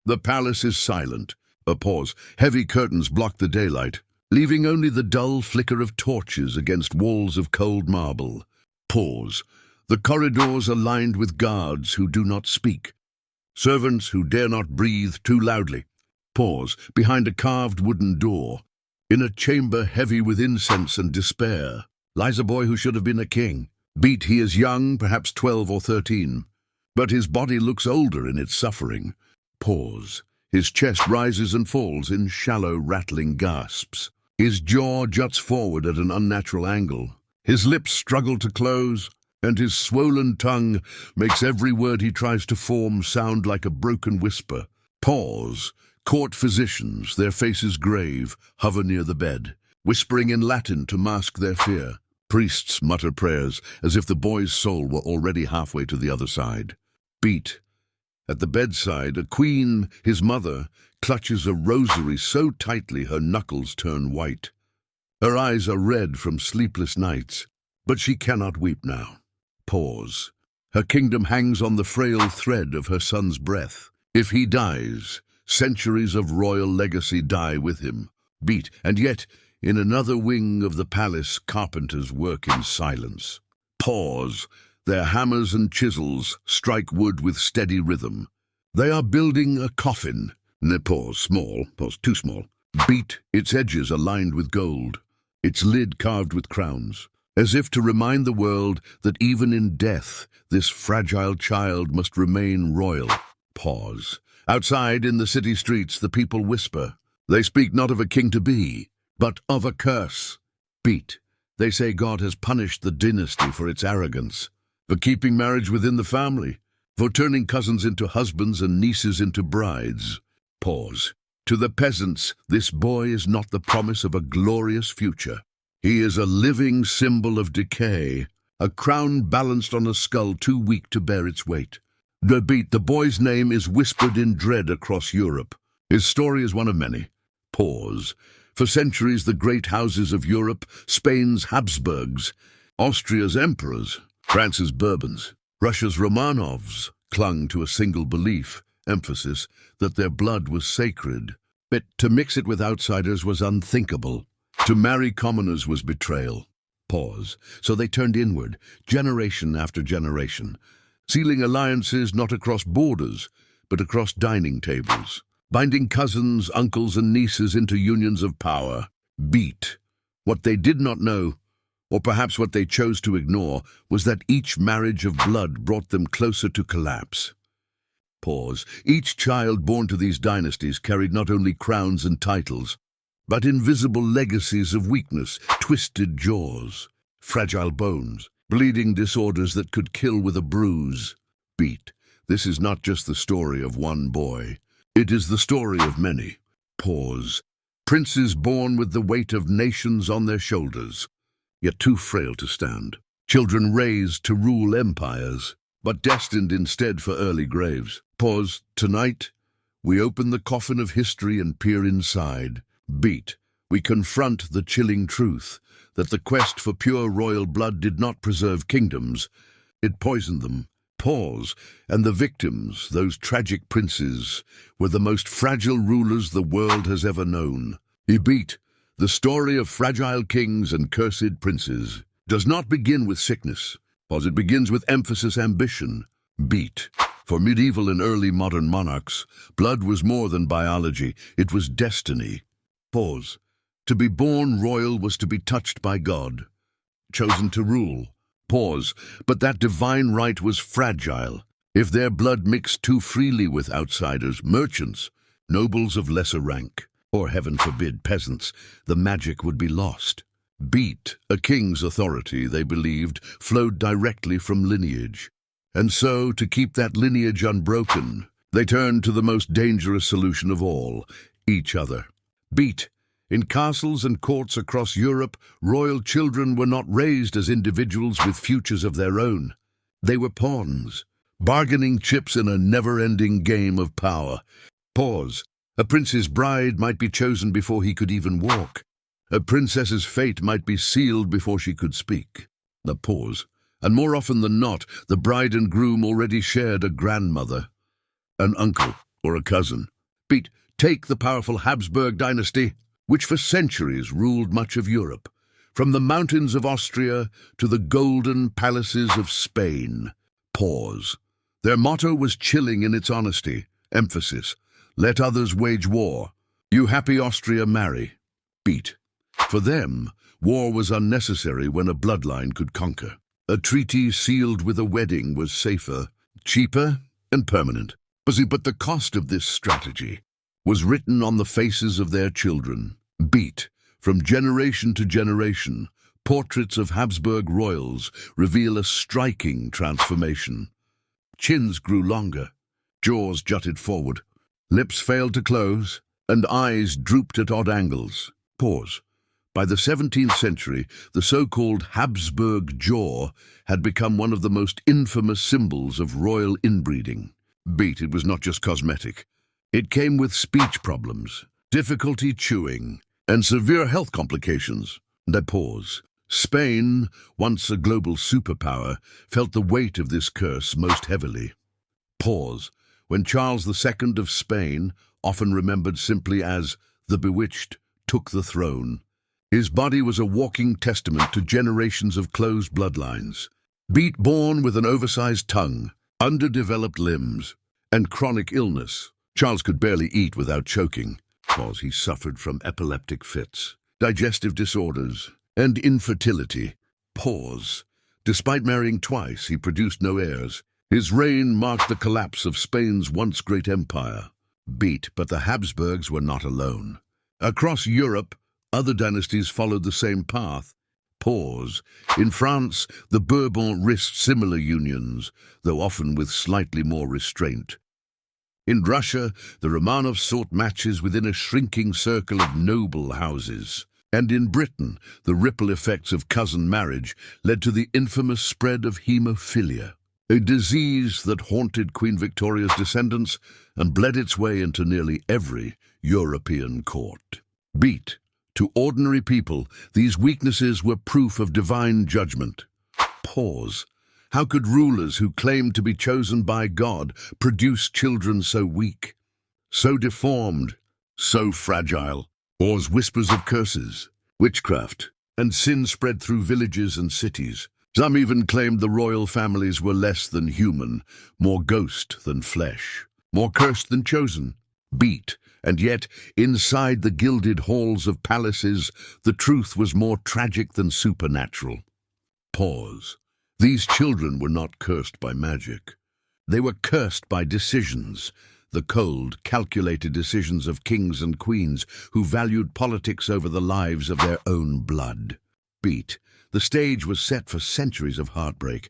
The palace is silent. A pause. Heavy curtains block the daylight, leaving only the dull flicker of torches against walls of cold marble. Pause. The corridors are lined with guards who do not speak, servants who dare not breathe too loudly. Pause. Behind a carved wooden door, in a chamber heavy with incense and despair, lies a boy who should have been a king. Beat, he is young, perhaps 12 or 13, but his body looks older in its suffering. Pause. His chest rises and falls in shallow, rattling gasps. His jaw juts forward at an unnatural angle. His lips struggle to close, and his swollen tongue makes every word he tries to form sound like a broken whisper. Pause. Court physicians, their faces grave, hover near the bed, whispering in Latin to mask their fear. Priests mutter prayers, as if the boy's soul were already halfway to the other side. Beat. At the bedside, a queen, his mother, clutches a rosary so tightly her knuckles turn white. Her eyes are red from sleepless nights, but she cannot weep now. Pause. Her kingdom hangs on the frail thread of her son's breath. If he dies, centuries of royal legacy die with him. Beat. And yet, in another wing of the palace, carpenters work in silence. Pause. Their hammers and chisels strike wood with steady rhythm. They are building a coffin. Pause. Small. Pause. Too small. Beat. Its edges are lined with gold, its lid carved with crowns, as if to remind the world that even in death, this fragile child must remain royal. Pause. Outside, in the city streets, the people whisper. They speak not of a king to be, but of a curse. Beat. They say God has punished the dynasty for its arrogance, for keeping marriage within the family, for turning cousins into husbands and nieces into brides. Pause. To the peasants, this boy is not the promise of a glorious future. He is a living symbol of decay, a crown balanced on a skull too weak to bear its weight. The boy's name is whispered in dread across Europe. His story is one of many. Pause. For centuries, the great houses of Europe, Spain's Habsburgs, Austria's emperors, France's Bourbons, Russia's Romanovs, clung to a single belief, emphasis, that their blood was sacred. But to mix it with outsiders was unthinkable. To marry commoners was betrayal. Pause. So they turned inward, generation after generation, sealing alliances not across borders, but across dining tables, binding cousins, uncles, and nieces into unions of power. Beat. What they did not know, or perhaps what they chose to ignore, was that each marriage of blood brought them closer to collapse. Pause. Each child born to these dynasties carried not only crowns and titles, but invisible legacies of weakness, twisted jaws, fragile bones, bleeding disorders that could kill with a bruise. Beat. This is not just the story of one boy. It is the story of many. Pause. Princes born with the weight of nations on their shoulders, yet too frail to stand. Children raised to rule empires, but destined instead for early graves. Pause. Tonight, we open the coffin of history and peer inside. Beat. We confront the chilling truth that the quest for pure royal blood did not preserve kingdoms, it poisoned them. Pause. And the victims, those tragic princes, were the most fragile rulers the world has ever known. Beat. The story of fragile kings and cursed princes does not begin with sickness, Pause. It begins with emphasis, ambition. Beat. For medieval and early modern monarchs, blood was more than biology, it was destiny. Pause. To be born royal was to be touched by God, chosen to rule. Pause. But that divine right was fragile. If their blood mixed too freely with outsiders, merchants, nobles of lesser rank, or heaven forbid, peasants, the magic would be lost. Beat. A king's authority, they believed, flowed directly from lineage. And so, to keep that lineage unbroken, they turned to the most dangerous solution of all, each other. Beat. In castles and courts across Europe, royal children were not raised as individuals with futures of their own. They were pawns, bargaining chips in a never-ending game of power. Pause. A prince's bride might be chosen before he could even walk. A princess's fate might be sealed before she could speak. A pause. And more often than not, the bride and groom already shared a grandmother, an uncle, or a cousin. Beat, take the powerful Habsburg dynasty, which for centuries ruled much of Europe, from the mountains of Austria to the golden palaces of Spain. Pause. Their motto was chilling in its honesty. Emphasis. Let others wage war. You happy Austria marry. Beat. For them, war was unnecessary when a bloodline could conquer. A treaty sealed with a wedding was safer, cheaper, and permanent. But the cost of this strategy was written on the faces of their children. Beat. From generation to generation, portraits of Habsburg royals reveal a striking transformation. Chins grew longer, jaws jutted forward, lips failed to close, and eyes drooped at odd angles. Pause. By the 17th century, the so-called Habsburg jaw had become one of the most infamous symbols of royal inbreeding. Beat, it was not just cosmetic. It came with speech problems, difficulty chewing, and severe health complications. And I pause. Spain, once a global superpower, felt the weight of this curse most heavily. Pause. When Charles II of Spain, often remembered simply as the Bewitched, took the throne, his body was a walking testament to generations of closed bloodlines. Beat, born with an oversized tongue, underdeveloped limbs, and chronic illness, Charles could barely eat without choking. Pause. He suffered from epileptic fits, digestive disorders, and infertility. Pause. Despite marrying twice, he produced no heirs. His reign marked the collapse of Spain's once great empire. Beat, but the Habsburgs were not alone. Across Europe, other dynasties followed the same path. Pause. In France, the Bourbons risked similar unions, though often with slightly more restraint. In Russia, the Romanovs sought matches within a shrinking circle of noble houses. And in Britain, the ripple effects of cousin marriage led to the infamous spread of haemophilia, a disease that haunted Queen Victoria's descendants and bled its way into nearly every European court. Beat. To ordinary people, these weaknesses were proof of divine judgment. Pause. How could rulers who claimed to be chosen by God produce children so weak, so deformed, so fragile? Pause. Whispers of curses, witchcraft, and sin spread through villages and cities. Some even claimed the royal families were less than human, more ghost than flesh, more cursed than chosen. Beat. And yet, inside the gilded halls of palaces, the truth was more tragic than supernatural. Pause. These children were not cursed by magic. They were cursed by decisions, the cold, calculated decisions of kings and queens who valued politics over the lives of their own blood. Beat. The stage was set for centuries of heartbreak.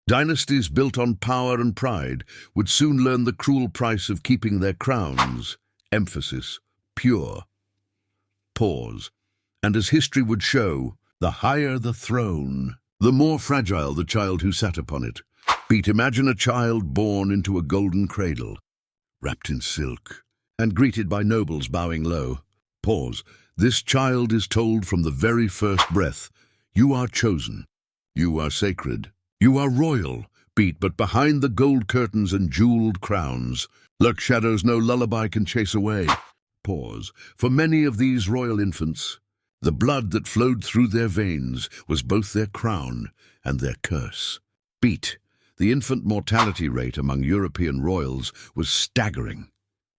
Dynasties built on power and pride would soon learn the cruel price of keeping their crowns. Emphasis. Pure. Pause. And as history would show, the higher the throne, the more fragile the child who sat upon it. Beat. Imagine a child born into a golden cradle, wrapped in silk, and greeted by nobles bowing low. Pause. This child is told from the very first breath, you are chosen, you are sacred, you are royal. Beat. But behind the gold curtains and jeweled crowns lurk shadows no lullaby can chase away. Pause. For many of these royal infants, the blood that flowed through their veins was both their crown and their curse. Beat. The infant mortality rate among European royals was staggering.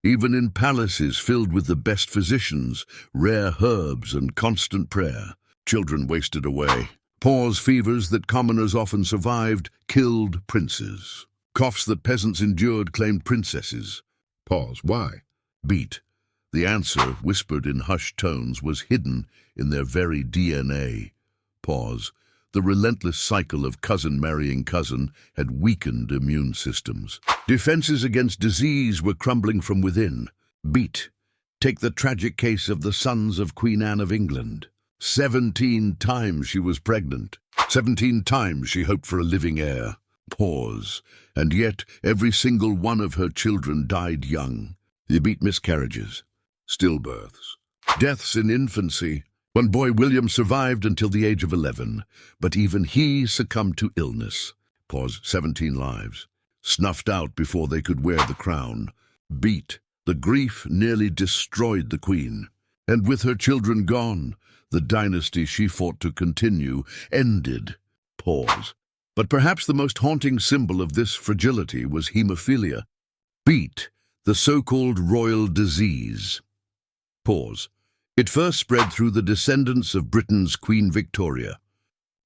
Even in palaces filled with the best physicians, rare herbs, and constant prayer, children wasted away. Pause. Fevers that commoners often survived killed princes. Coughs that peasants endured claimed princesses. Pause. Why? Beat. The answer, whispered in hushed tones, was hidden in their very DNA. Pause. The relentless cycle of cousin marrying cousin had weakened immune systems. Defenses against disease were crumbling from within. Beat. Take the tragic case of the sons of Queen Anne of England. 17 times she was pregnant. 17 times she hoped for a living heir. Pause. And yet every single one of her children died young. They beat miscarriages, stillbirths, deaths in infancy. One boy, William, survived until the age of 11, but even he succumbed to illness. Pause. 17 lives, snuffed out before they could wear the crown. Beat. The grief nearly destroyed the queen. And with her children gone, the dynasty she fought to continue ended. Pause. But perhaps the most haunting symbol of this fragility was hemophilia. Beat. The so-called royal disease. Pause. It first spread through the descendants of Britain's Queen Victoria.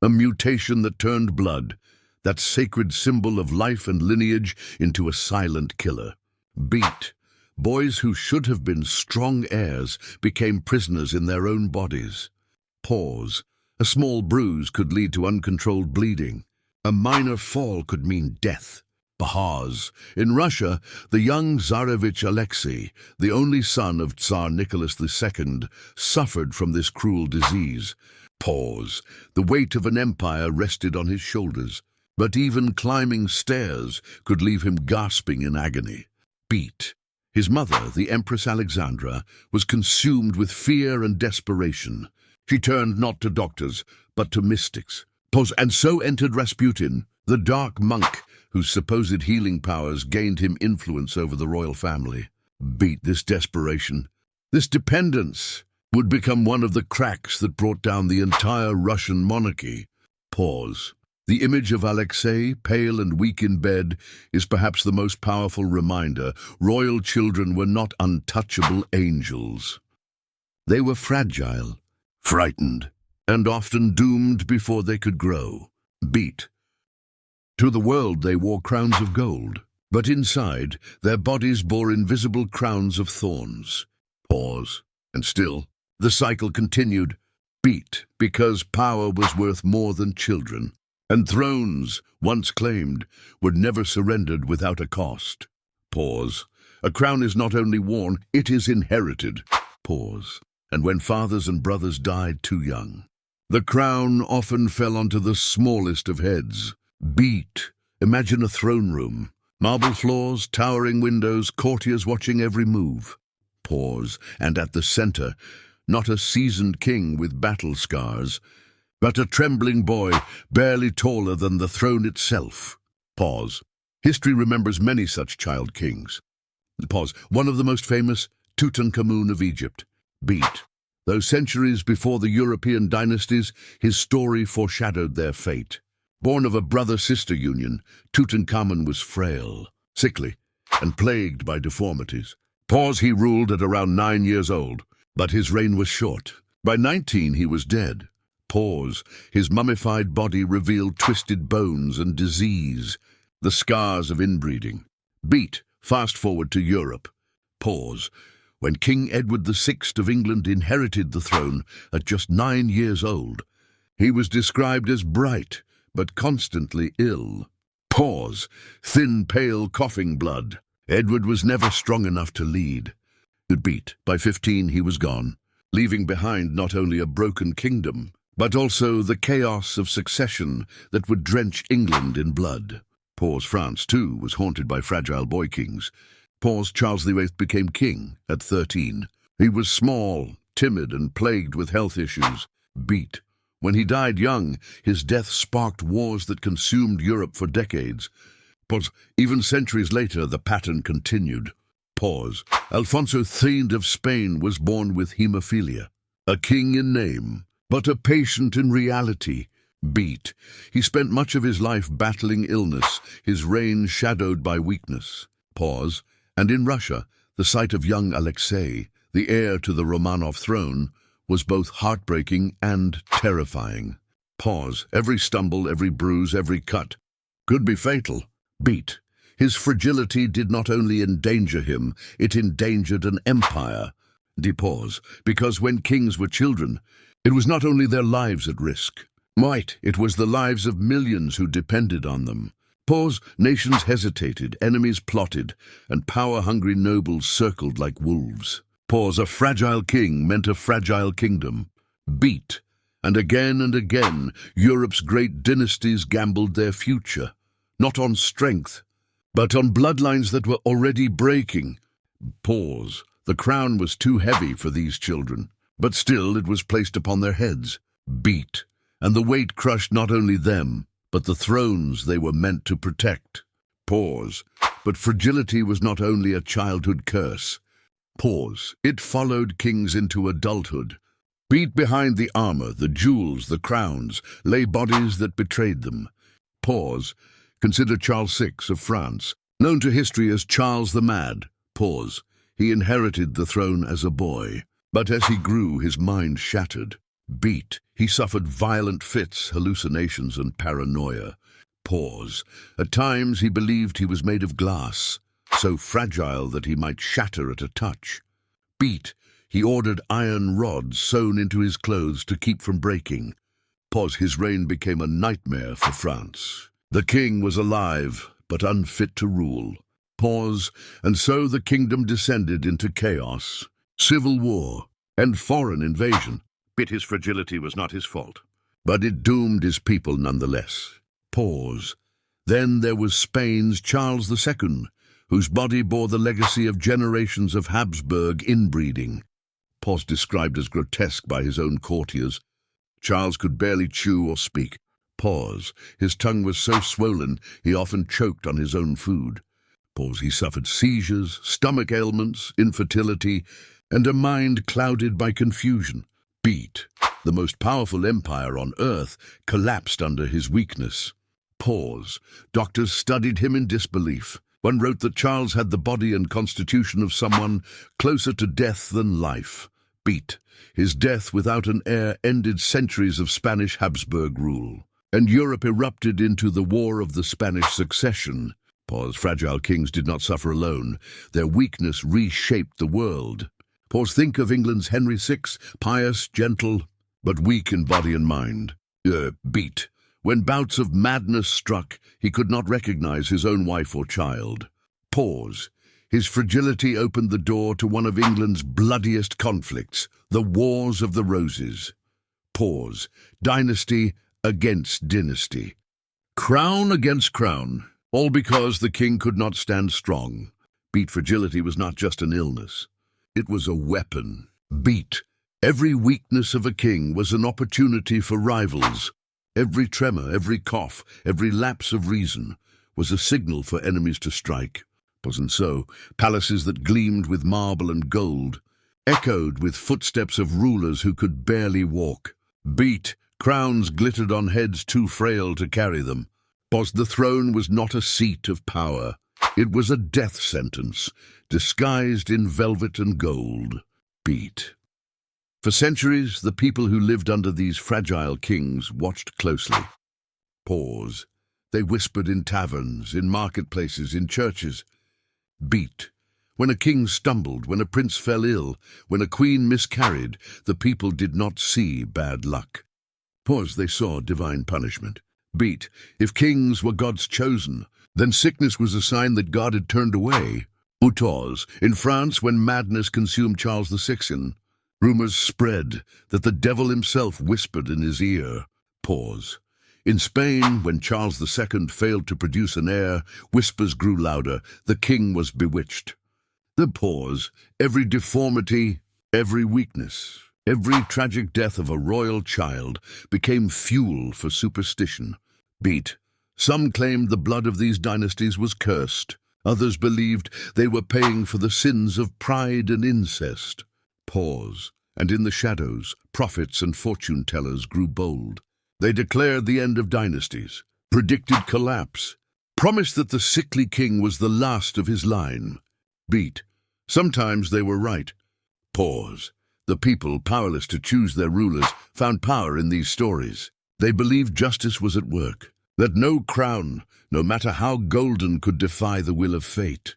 A mutation that turned blood, that sacred symbol of life and lineage, into a silent killer. Beat. Boys who should have been strong heirs became prisoners in their own bodies. Pause. A small bruise could lead to uncontrolled bleeding. A minor fall could mean death. Bahars. In Russia, the young Tsarevich Alexei, the only son of Tsar Nicholas II, suffered from this cruel disease. Pause. The weight of an empire rested on his shoulders, but even climbing stairs could leave him gasping in agony. Beat. His mother, the Empress Alexandra, was consumed with fear and desperation. She turned not to doctors, but to mystics. Pause. And so entered Rasputin, the dark monk, whose supposed healing powers gained him influence over the royal family. Beat. This desperation, this dependence, would become one of the cracks that brought down the entire Russian monarchy. Pause. The image of Alexei, pale and weak in bed, is perhaps the most powerful reminder royal children were not untouchable angels. They were fragile, frightened, and often doomed before they could grow. Beat. To the world they wore crowns of gold, but inside their bodies bore invisible crowns of thorns. Pause. And still, the cycle continued. Beat, because power was worth more than children. And thrones, once claimed, were never surrendered without a cost. Pause. A crown is not only worn, it is inherited. Pause. And when fathers and brothers died too young, the crown often fell onto the smallest of heads. Beat. Imagine a throne room. Marble floors, towering windows, courtiers watching every move. Pause. And at the center, not a seasoned king with battle scars, but a trembling boy, barely taller than the throne itself. Pause. History remembers many such child kings. Pause. One of the most famous, Tutankhamun of Egypt. Beat. Though centuries before the European dynasties, his story foreshadowed their fate. Born of a brother-sister union, Tutankhamun was frail, sickly, and plagued by deformities. Pause. He ruled at around 9 years old, but his reign was short. By 19, he was dead. Pause. His mummified body revealed twisted bones and disease, the scars of inbreeding. Beat. Fast forward to Europe. Pause. When King Edward VI of England inherited the throne at just 9 years old, he was described as bright, but constantly ill. Pause. Thin, pale, coughing blood. Edward was never strong enough to lead. Beat. By 15, he was gone, leaving behind not only a broken kingdom, but also the chaos of succession that would drench England in blood. Pause. France, too, was haunted by fragile boy kings. Pause. Charles VIII became king at 13. He was small, timid, and plagued with health issues. Beat. When he died young, his death sparked wars that consumed Europe for decades. Pause. Even centuries later, the pattern continued. Pause. Alfonso III of Spain was born with hemophilia, a king in name, but a patient in reality. Beat. He spent much of his life battling illness, his reign shadowed by weakness. Pause. And in Russia, the sight of young Alexei, the heir to the Romanov throne, was both heartbreaking and terrifying. Pause. Every stumble, every bruise, every cut could be fatal. Beat. His fragility did not only endanger him, it endangered an empire. Pause. Because when kings were children, it was not only their lives at risk. It was the lives of millions who depended on them. Pause. Nations hesitated, enemies plotted, and power-hungry nobles circled like wolves. Pause. A fragile king meant a fragile kingdom. Beat. And again, Europe's great dynasties gambled their future, not on strength, but on bloodlines that were already breaking. Pause. The crown was too heavy for these children, but still it was placed upon their heads. Beat. And the weight crushed not only them, but the thrones they were meant to protect. Pause. But fragility was not only a childhood curse. Pause. It followed kings into adulthood. Beat behind the armor, the jewels, the crowns, lay bodies that betrayed them. Pause. Consider Charles VI of France, known to history as Charles the Mad. Pause. He inherited the throne as a boy, but as he grew, his mind shattered. Beat. He suffered violent fits, hallucinations, and paranoia. Pause. At times he believed he was made of glass, so fragile that he might shatter at a touch. Beat. He ordered iron rods sewn into his clothes to keep from breaking. Pause. His reign became a nightmare for France. The king was alive, but unfit to rule. Pause. And so the kingdom descended into chaos, civil war, and foreign invasion. But his fragility was not his fault, but it doomed his people nonetheless. Pause. Then there was Spain's Charles II, whose body bore the legacy of generations of Habsburg inbreeding. Pause. Described as grotesque by his own courtiers. Charles could barely chew or speak. Pause. His tongue was so swollen he often choked on his own food. Pause. He suffered seizures, stomach ailments, infertility, and a mind clouded by confusion. Beat. The most powerful empire on earth collapsed under his weakness. Pause. Doctors studied him in disbelief. One wrote that Charles had the body and constitution of someone closer to death than life. Beat. His death without an heir ended centuries of Spanish Habsburg rule, and Europe erupted into the War of the Spanish Succession. Pause. Fragile kings did not suffer alone. Their weakness reshaped the world. Pause. Think of England's Henry VI, pious, gentle, but weak in body and mind. Beat. When bouts of madness struck, he could not recognize his own wife or child. Pause. His fragility opened the door to one of England's bloodiest conflicts, the Wars of the Roses. Pause. Dynasty against dynasty. Crown against crown, all because the king could not stand strong. Beat. Fragility was not just an illness. It was a weapon. Beat. Every weakness of a king was an opportunity for rivals. Every tremor, every cough, every lapse of reason was a signal for enemies to strike. Wasn't so. Palaces that gleamed with marble and gold echoed with footsteps of rulers who could barely walk. Beat. Crowns glittered on heads too frail to carry them. The throne was not a seat of power. It was a death sentence, disguised in velvet and gold. Beat. For centuries, the people who lived under these fragile kings watched closely. Pause. They whispered in taverns, in marketplaces, in churches. Beat. When a king stumbled, when a prince fell ill, when a queen miscarried, the people did not see bad luck. Pause. They saw divine punishment. Beat. If kings were God's chosen, then sickness was a sign that God had turned away. Pause. In France, when madness consumed Charles VI, rumors spread that the devil himself whispered in his ear. Pause. In Spain, when Charles II failed to produce an heir, whispers grew louder. The king was bewitched. The pause. Every deformity, every weakness, every tragic death of a royal child became fuel for superstition. Beat. Some claimed the blood of these dynasties was cursed. Others believed they were paying for the sins of pride and incest. Pause. And in the shadows, prophets and fortune-tellers grew bold. They declared the end of dynasties, predicted collapse, promised that the sickly king was the last of his line. Beat. Sometimes they were right. Pause. The people, powerless to choose their rulers, found power in these stories. They believed justice was at work, that no crown, no matter how golden, could defy the will of fate.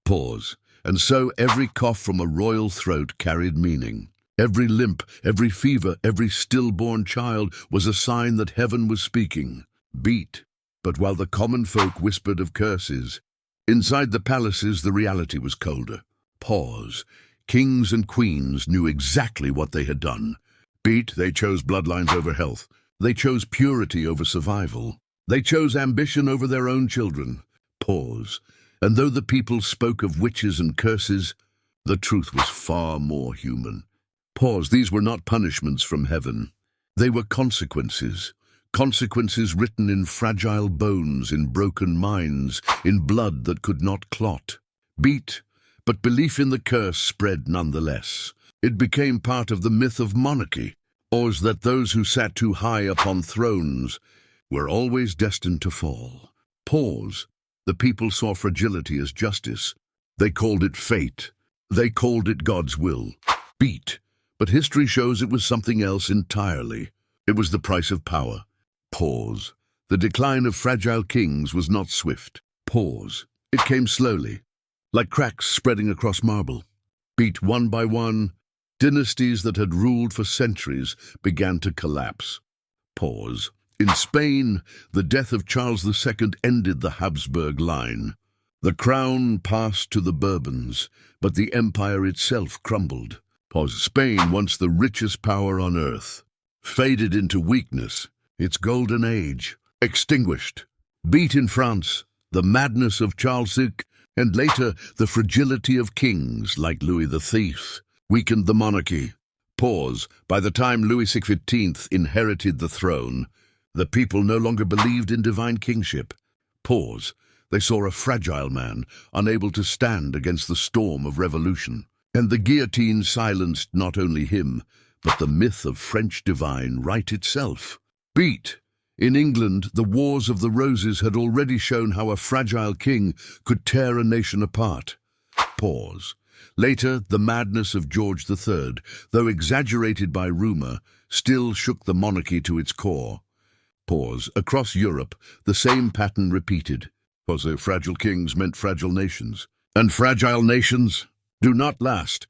Pause. And so every cough from a royal throat carried meaning. Every limp, every fever, every stillborn child was a sign that heaven was speaking. Beat. But while the common folk whispered of curses, inside the palaces the reality was colder. Pause. Kings and queens knew exactly what they had done. Beat. They chose bloodlines over health. They chose purity over survival. They chose ambition over their own children. Pause. And though the people spoke of witches and curses, the truth was far more human. Pause. These were not punishments from heaven. They were consequences. consequences written in fragile bones, in broken minds, in blood that could not clot. Beat, but belief in the curse spread nonetheless. It became part of the myth of monarchy, or that those who sat too high upon thrones were always destined to fall. Pause. The people saw fragility as justice. They called it fate. They called it God's will. Beat. But history shows it was something else entirely. It was the price of power. Pause. The decline of fragile kings was not swift. Pause. It came slowly, like cracks spreading across marble. Beat one by one, dynasties that had ruled for centuries began to collapse. Pause. In Spain, the death of Charles II ended the Habsburg line. The crown passed to the Bourbons, but the empire itself crumbled. Pause. Spain, once the richest power on earth, faded into weakness, its golden age extinguished. Beat in France, the madness of Charles VI, and later the fragility of kings like Louis the Thief, weakened the monarchy. Pause. By the time Louis XV inherited the throne, the people no longer believed in divine kingship. Pause. They saw a fragile man, unable to stand against the storm of revolution. And the guillotine silenced not only him, but the myth of French divine right itself. Beat. In England, the Wars of the Roses had already shown how a fragile king could tear a nation apart. Pause. Later, the madness of George III, though exaggerated by rumor, still shook the monarchy to its core. Pause. Across Europe, the same pattern repeated. Pause. Fragile kings meant fragile nations. And fragile nations do not last.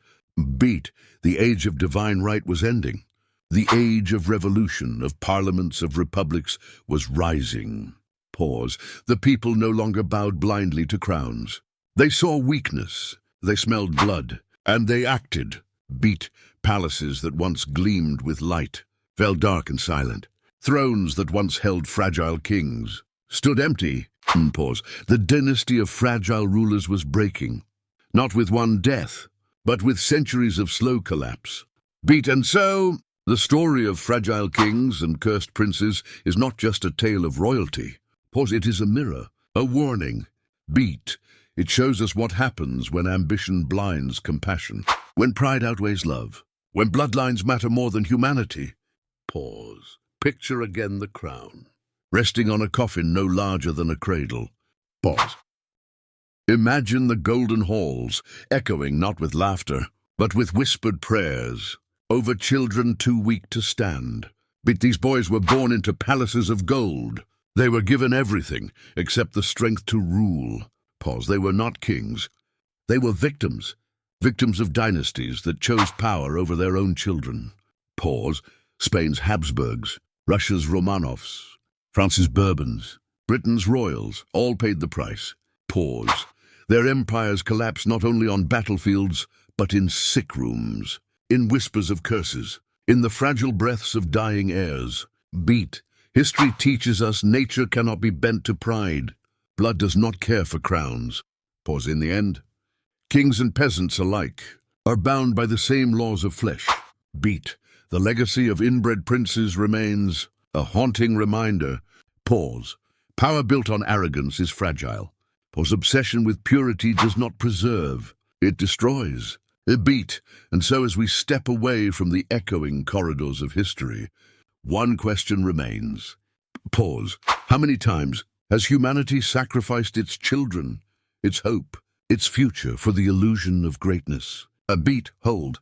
Beat. The age of divine right was ending. The age of revolution, of parliaments, of republics was rising. Pause. The people no longer bowed blindly to crowns. They saw weakness, they smelled blood, and they acted. Beat. Palaces that once gleamed with light fell dark and silent. Thrones that once held fragile kings stood empty. Pause. The dynasty of fragile rulers was breaking, not with one death, but with centuries of slow collapse. Beat. And so, the story of fragile kings and cursed princes is not just a tale of royalty. Pause. It is a mirror, a warning. Beat. It shows us what happens when ambition blinds compassion, when pride outweighs love, when bloodlines matter more than humanity. Pause. Picture again the crown, resting on a coffin no larger than a cradle. Pause. Imagine the golden halls, echoing not with laughter, but with whispered prayers, over children too weak to stand. But these boys were born into palaces of gold. They were given everything except the strength to rule. Pause. They were not kings. They were victims. Victims of dynasties that chose power over their own children. Pause. Spain's Habsburgs, Russia's Romanovs, France's Bourbons, Britain's royals, all paid the price. Pause. Their empires collapsed not only on battlefields, but in sick rooms, in whispers of curses, in the fragile breaths of dying heirs. Beat. History teaches us nature cannot be bent to pride. Blood does not care for crowns. Pause. In the end, kings and peasants alike are bound by the same laws of flesh. Beat. The legacy of inbred princes remains a haunting reminder. Pause. Power built on arrogance is fragile. Pause. Obsession with purity does not preserve. It destroys. Beat. And so as we step away from the echoing corridors of history, one question remains. Pause. How many times has humanity sacrificed its children, its hope, its future for the illusion of greatness? Beat. Hold.